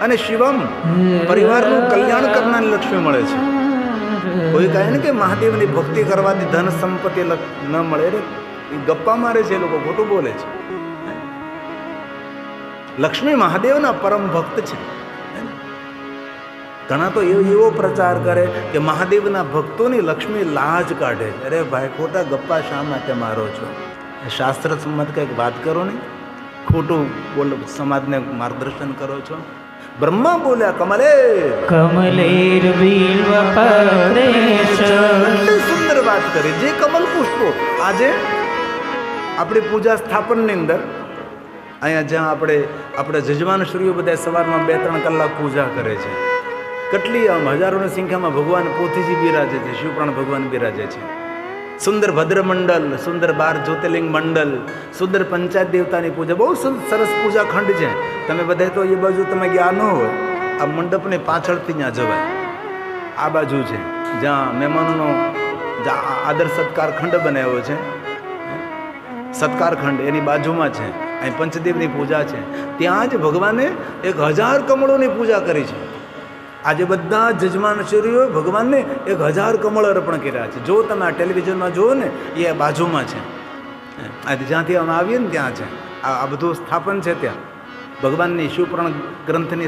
અને શિવમ પરિવારનું કલ્યાણ કરનારી લક્ષ્મી મળે છે. કોઈ કહે ને કે મહાદેવની ભક્તિ કરવાથી ધન સંપત્તિ ન મળે, રે એ ગપ્પા મારે છે, એ લોકો ખોટું બોલે છે. લક્ષ્મી મહાદેવના પરમ ભક્ત છે. ઘણા તો એવો પ્રચાર કરે કે મહાદેવના ભક્તોની લક્ષ્મી લાજ કાઢે. અરે ભાઈ, ખોટા ગપ્પા શા માટે મારો છો? શાસ્ત્ર સંમત કંઈક વાત કરો ને, ખોટું બોલો, સમાજને માર્ગદર્શન કરો છો. બ્રહ્મા બોલ્યા કમલે કમલેર બિલ્વપત્રેશ. કેટલી સુંદર વાત કરી. જે કમલ પુષ્પો આજે આપણી પૂજા સ્થાપનની અંદર અહીંયા જ્યાં આપણે જજમાન શ્રીઓ બધા સવારમાં 2-3 કલાક પૂજા કરે છે. કેટલી આમ હજારોની સંખ્યામાં ભગવાન પોથીજી બિરાજે છે, શિવપ્રાણ ભગવાન બિરાજે છે. સુંદર ભદ્ર મંડળ, સુંદર 12 જ્યોતિર્લિંગ મંડળ, સુંદર પંચાયત દેવતાની પૂજા, બહુ સરસ પૂજા ખંડ છે. તમે બધા તો એ બાજુ તમે ગયા ન હોય, આ મંડપની પાછળથી ત્યાં જવાય. આ બાજુ છે જ્યાં મહેમાનોનો આદર સત્કાર ખંડ બનાવ્યો છે, સત્કાર ખંડ એની બાજુમાં છે. અહીં પંચદેવની પૂજા છે. ત્યાં જ ભગવાને 1000 કમળોની પૂજા કરી છે. આજે બધા જજમાનશ્રીઓએ ભગવાનને 1000 કમળ અર્પણ કર્યા છે. જો તમે આ ટેલિવિઝનમાં જુઓ ને, એ બાજુમાં છે. જ્યાંથી અમે આવીએ ને ત્યાં છે આ બધું સ્થાપન છે. ત્યાં ભગવાનની શિવપુરાણ ગ્રંથની